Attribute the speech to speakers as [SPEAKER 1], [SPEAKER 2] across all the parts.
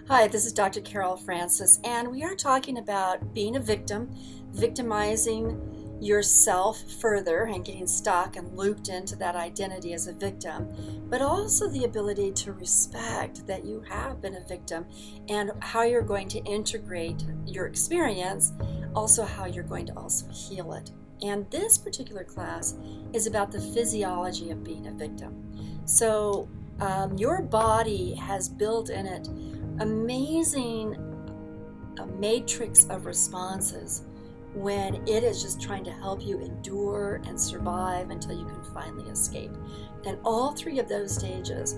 [SPEAKER 1] Hi, this is Dr. Carol Francis, and we are talking about being a victim, victimizing yourself further and getting stuck and looped into that identity as a victim, but also the ability to respect that you have been a victim and how you're going to integrate your experience, also how you're going to also heal it. And this particular class is about the physiology of being a victim. So your body has built in it amazing a matrix of responses when it is just trying to help you endure and survive until you can finally escape. And all three of those stages,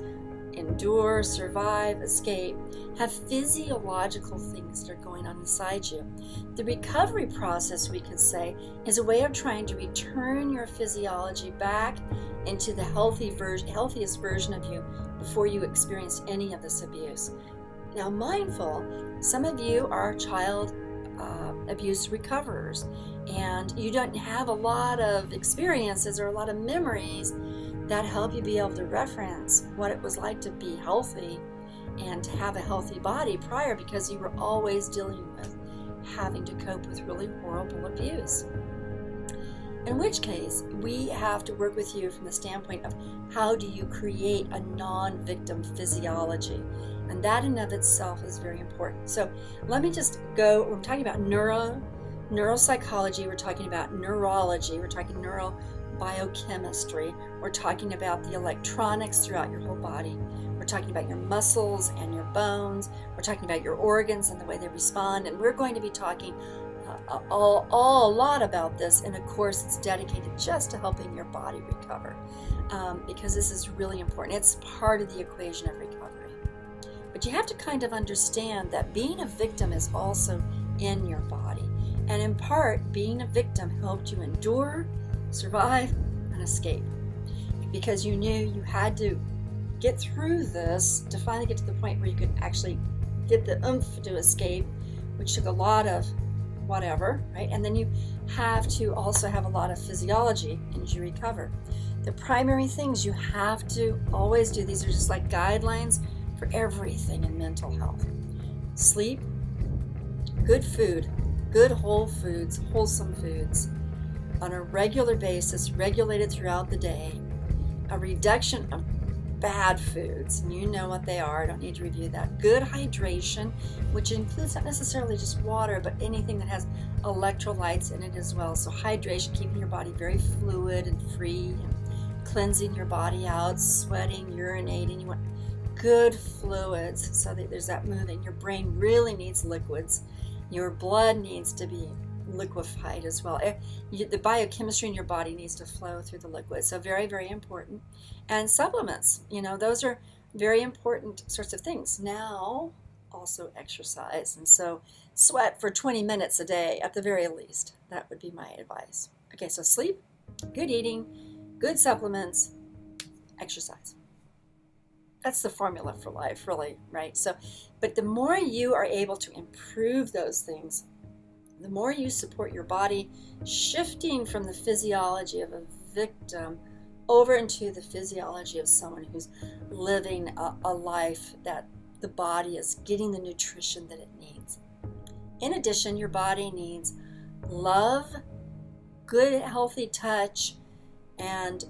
[SPEAKER 1] endure, survive, escape, have physiological things that are going on inside you. The recovery process, we could say, is a way of trying to return your physiology back into the healthiest version of you before you experienced any of this abuse. Now, mindful, some of you are child abuse recoverers, and you don't have a lot of experiences or a lot of memories that help you be able to reference what it was like to be healthy and to have a healthy body prior, because you were always dealing with having to cope with really horrible abuse. In which case, we have to work with you from the standpoint of how do you create a non-victim physiology. And that in of itself is very important. So let me just go, we're talking about neuropsychology, we're talking about neurology, we're talking neurobiochemistry, we're talking about the electronics throughout your whole body. We're talking about your muscles and your bones. We're talking about your organs and the way they respond. And we're going to be talking a lot about this in a course that's dedicated just to helping your body recover, because this is really important. It's part of the equation of recovery. But you have to kind of understand that being a victim is also in your body. And in part, being a victim helped you endure, survive, and escape. Because you knew you had to get through this to finally get to the point where you could actually get the oomph to escape, which took a lot of whatever, right? And then you have to also have a lot of physiology as you recover. The primary things you have to always do, these are just like guidelines for everything in mental health. Sleep, good food, good whole foods, wholesome foods on a regular basis, regulated throughout the day, a reduction of bad foods, and you know what they are, I don't need to review that. Good hydration, which includes not necessarily just water, but anything that has electrolytes in it as well. So hydration, keeping your body very fluid and free, and cleansing your body out, sweating, urinating. You want good fluids so that there's that moving. Your brain really needs liquids. Your blood needs to be liquefied as well. The biochemistry in your body needs to flow through the liquid. So very, very important. And supplements, those are very important sorts of things. Now, also exercise. And so sweat for 20 minutes a day at the very least. That would be my advice. Okay, so sleep, good eating, good supplements, exercise. That's the formula for life, really, right? So, but the more you are able to improve those things, the more you support your body shifting from the physiology of a victim over into the physiology of someone who's living a life that the body is getting the nutrition that it needs. In addition, your body needs love, good healthy touch, and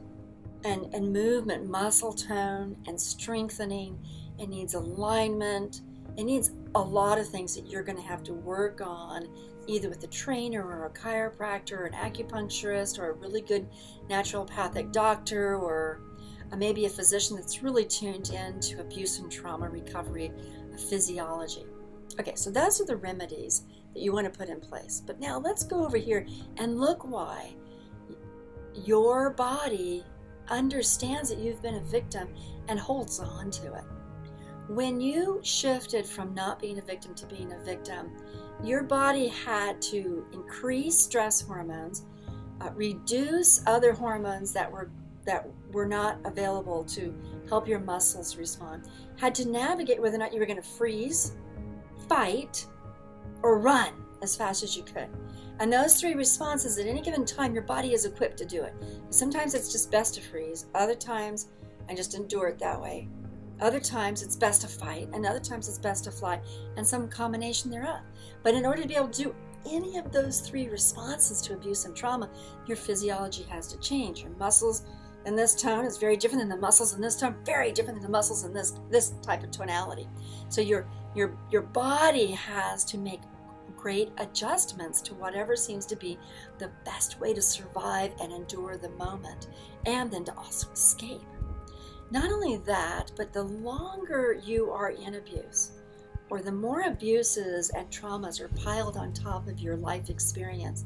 [SPEAKER 1] movement, muscle tone, and strengthening. It needs alignment. It needs a lot of things that you're going to have to work on, either with a trainer or a chiropractor or an acupuncturist or a really good naturopathic doctor, or maybe a physician that's really tuned in to abuse and trauma recovery physiology. Okay, so those are the remedies that you want to put in place. But now let's go over here and look why your body understands that you've been a victim and holds on to it. When you shifted from not being a victim to being a victim, your body had to increase stress hormones, reduce other hormones that were not available to help your muscles respond, had to navigate whether or not you were going to freeze, fight, or run as fast as you could. And those three responses, at any given time, your body is equipped to do it. Sometimes it's just best to freeze. Other times, I just endure it that way. Other times it's best to fight, and other times it's best to fly, and some combination thereof. But in order to be able to do any of those three responses to abuse and trauma, your physiology has to change. Your muscles in this tone is very different than the muscles in this tone, very different than the muscles in this type of tonality. So your body has to make great adjustments to whatever seems to be the best way to survive and endure the moment, and then to also escape. Not only that, but the longer you are in abuse, or the more abuses and traumas are piled on top of your life experience,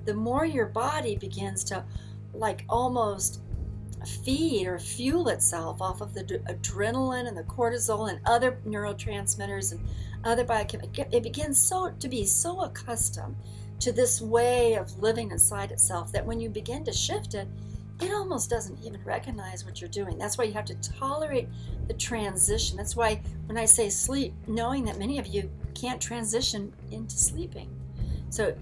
[SPEAKER 1] the more your body begins to almost feed or fuel itself off of the adrenaline and the cortisol and other neurotransmitters and other biochemicals. It begins to be so accustomed to this way of living inside itself that when you begin to shift it, it almost doesn't even recognize what you're doing. That's why you have to tolerate the transition. That's why when I say sleep, knowing that many of you can't transition into sleeping. So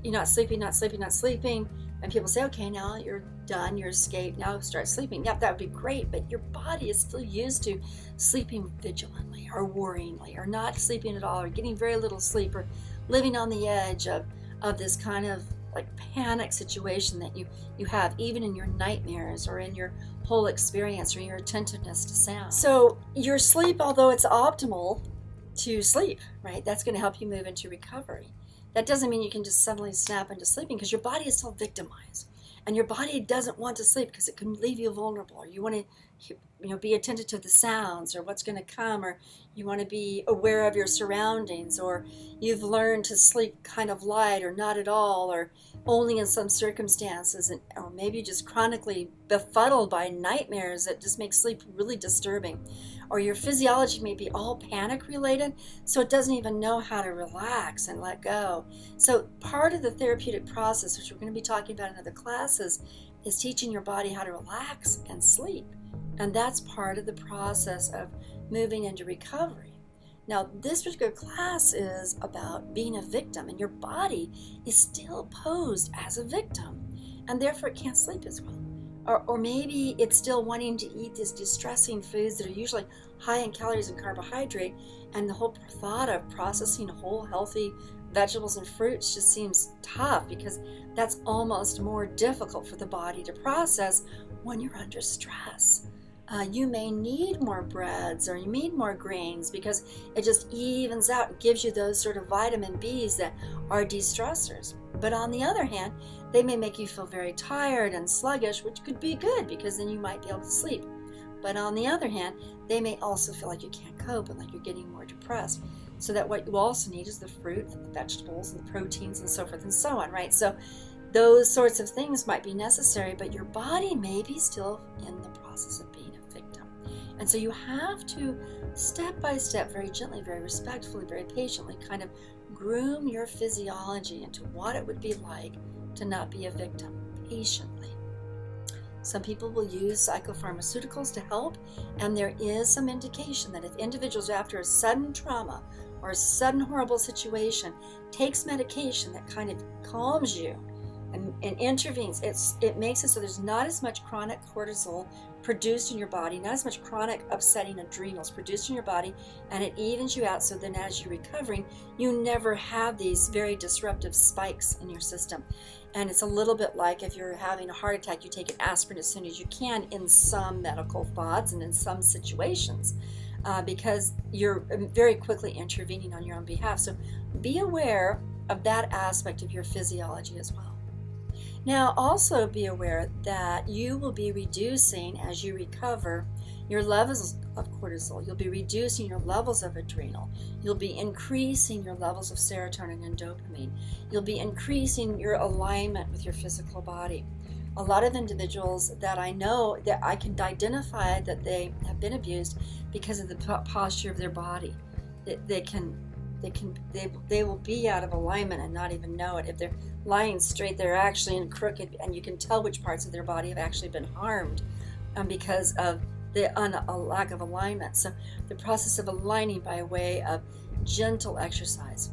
[SPEAKER 1] you're not sleeping, and people say, okay, now you're done, you're escaped, now start sleeping. Yep, that would be great, but your body is still used to sleeping vigilantly or worryingly or not sleeping at all or getting very little sleep or living on the edge of this kind of panic situation that you have even in your nightmares or in your whole experience or your attentiveness to sound. So your sleep, although it's optimal to sleep, right, that's going to help you move into recovery. That doesn't mean you can just suddenly snap into sleeping, because your body is still victimized, and your body doesn't want to sleep because it can leave you vulnerable, or you want to be attentive to the sounds or what's going to come, or you want to be aware of your surroundings, or you've learned to sleep kind of light or not at all or only in some circumstances, or maybe just chronically befuddled by nightmares that just make sleep really disturbing, or your physiology may be all panic related, so it doesn't even know how to relax and let go. So part of the therapeutic process, which we're going to be talking about in other classes, is teaching your body how to relax and sleep. And that's part of the process of moving into recovery. Now, this particular class is about being a victim, and your body is still posed as a victim, and therefore it can't sleep as well. Or maybe it's still wanting to eat these distressing foods that are usually high in calories and carbohydrate, and the whole thought of processing whole, healthy vegetables and fruits just seems tough, because that's almost more difficult for the body to process when you're under stress. You may need more breads or you need more grains, because it just evens out and gives you those sort of vitamin B's that are de-stressors. But on the other hand, they may make you feel very tired and sluggish, which could be good, because then you might be able to sleep. But on the other hand, they may also feel like you can't cope and like you're getting more depressed. So that what you also need is the fruit, the vegetables, and the proteins, and so forth and so on, right? So those sorts of things might be necessary, but your body may be still in the process of being a victim. And so you have to, step by step, very gently, very respectfully, very patiently, kind of groom your physiology into what it would be like to not be a victim, patiently. Some people will use psychopharmaceuticals to help, and there is some indication that if individuals after a sudden trauma or a sudden horrible situation takes medication that kind of calms you and intervenes, it makes it so there's not as much chronic cortisol produced in your body, not as much chronic upsetting adrenals produced in your body, and it evens you out, so then as you're recovering, you never have these very disruptive spikes in your system. And it's a little bit like if you're having a heart attack, you take an aspirin as soon as you can in some medical thoughts and in some situations, because you're very quickly intervening on your own behalf. So be aware of that aspect of your physiology as well. Now, also be aware that you will be reducing, as you recover, your levels of cortisol. You'll be reducing your levels of adrenal. You'll be increasing your levels of serotonin and dopamine. You'll be increasing your alignment with your physical body. A lot of individuals that I know, that I can identify that they have been abused because of the posture of their body. They will be out of alignment and not even know it. If they're lying straight, they're actually in crooked, and you can tell which parts of their body have actually been harmed because of a lack of alignment. So the process of aligning by way of gentle exercise,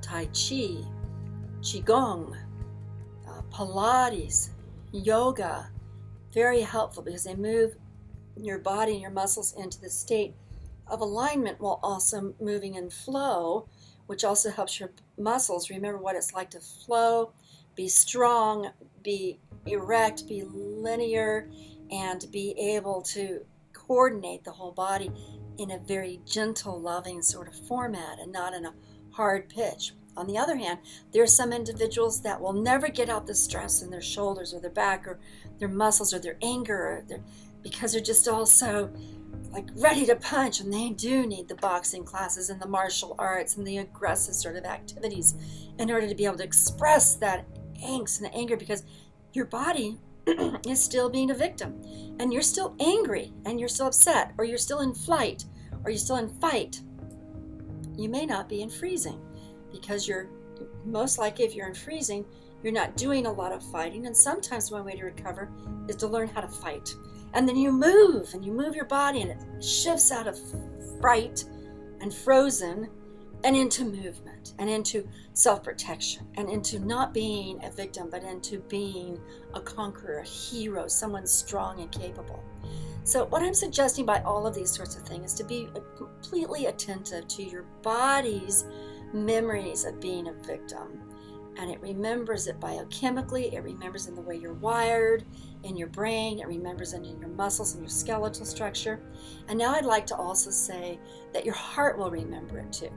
[SPEAKER 1] Tai Chi, Qigong, Pilates, yoga, very helpful, because they move your body and your muscles into the state of alignment while also moving in flow, which also helps your muscles remember what it's like to flow, be strong, be erect, be linear, and be able to coordinate the whole body in a very gentle, loving sort of format and not in a hard pitch. On the other hand, there are some individuals that will never get out the stress in their shoulders or their back or their muscles or their anger because they're just all so like ready to punch, and they do need the boxing classes and the martial arts and the aggressive sort of activities in order to be able to express that angst and anger, because your body is still being a victim and you're still angry and you're still upset, or you're still in flight, or you're still in fight. You may not be in freezing, because you're most likely, if you're in freezing, you're not doing a lot of fighting. And sometimes one way to recover is to learn how to fight. And then you move your body, and it shifts out of fright and frozen and into movement and into self-protection and into not being a victim, but into being a conqueror, a hero, someone strong and capable. So what I'm suggesting by all of these sorts of things is to be completely attentive to your body's memories of being a victim. And it remembers it biochemically, it remembers in the way you're wired, in your brain, it remembers it in your muscles and your skeletal structure. And now I'd like to also say that your heart will remember it too.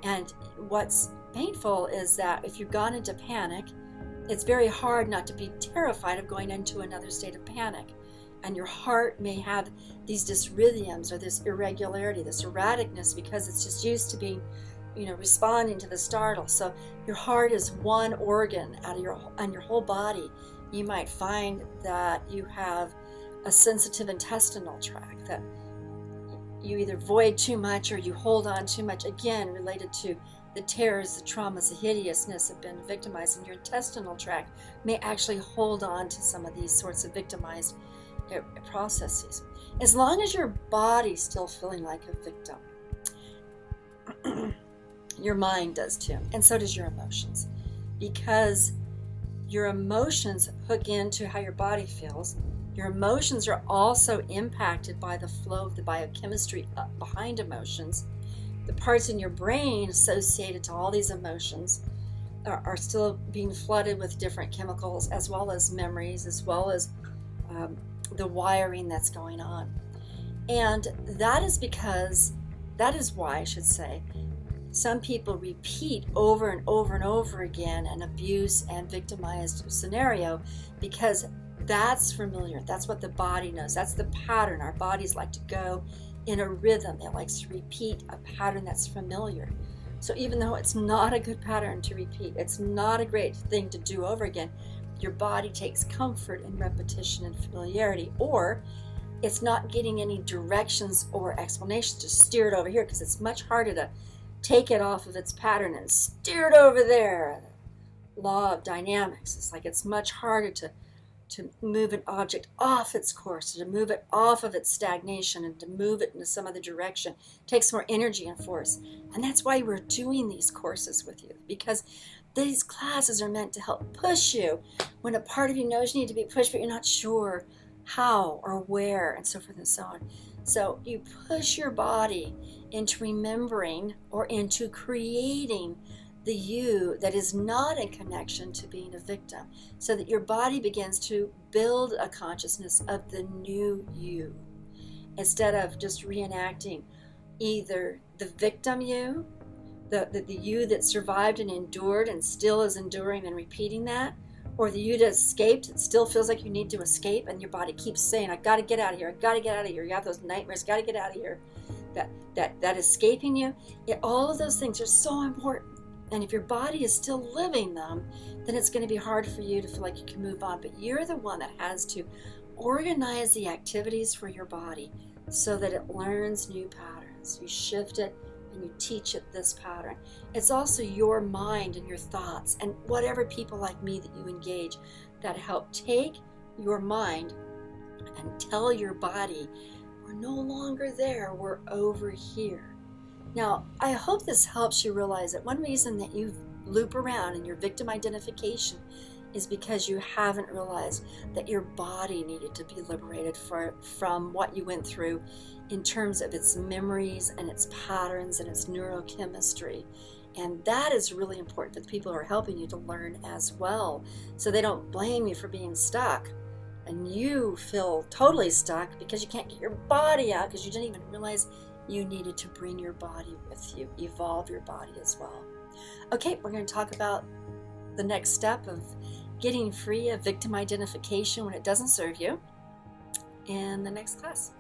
[SPEAKER 1] And what's painful is that if you've gone into panic, it's very hard not to be terrified of going into another state of panic. And your heart may have these dysrhythms or this irregularity, this erraticness, because it's just used to being, responding to the startle. So your heart is one organ out of your whole body. You might find that you have a sensitive intestinal tract, that you either void too much or you hold on too much, again, related to the terrors, the traumas, the hideousness of being victimized. And your intestinal tract may actually hold on to some of these sorts of victimized processes. As long as your body's still feeling like a victim, your mind does too, and so does your emotions, because your emotions hook into how your body feels. Your emotions are also impacted by the flow of the biochemistry behind emotions. The parts in your brain associated to all these emotions are still being flooded with different chemicals, as well as memories, as well as the wiring that's going on. And that is why, I should say, some people repeat over and over and over again an abuse and victimized scenario, because that's familiar. That's what the body knows. That's the pattern. Our bodies like to go in a rhythm. It likes to repeat a pattern that's familiar. So even though it's not a good pattern to repeat, it's not a great thing to do over again, your body takes comfort in repetition and familiarity, or it's not getting any directions or explanations to steer it over here, because it's much harder to take it off of its pattern and steer it over there. Law of dynamics. It's like it's much harder to move an object off its course, to move it off of its stagnation, and to move it into some other direction. It takes more energy and force. And that's why we're doing these courses with you, because these classes are meant to help push you when a part of you knows you need to be pushed, but you're not sure how or where, and so forth and so on. So you push your body into remembering or into creating the you that is not in connection to being a victim, so that your body begins to build a consciousness of the new you, instead of just reenacting either the victim you, the you that survived and endured and still is enduring and repeating that, or the you that escaped and still feels like you need to escape, and your body keeps saying, I got to get out of here, I got to get out of here. You have those nightmares, got to get out of here. That escaping you, all of those things are so important. And if your body is still living them, then it's going to be hard for you to feel like you can move on. But you're the one that has to organize the activities for your body so that it learns new patterns. You shift it and you teach it this pattern. It's also your mind and your thoughts and whatever people like me that you engage that help take your mind and tell your body, we're no longer there, we're over here. Now, I hope this helps you realize that one reason that you loop around in your victim identification is because you haven't realized that your body needed to be liberated from what you went through in terms of its memories and its patterns and its neurochemistry. And that is really important for the people who are helping you to learn as well, so they don't blame you for being stuck and you feel totally stuck because you can't get your body out because you didn't even realize you needed to bring your body with you, evolve your body as well. Okay, we're going to talk about the next step of getting free of victim identification when it doesn't serve you in the next class.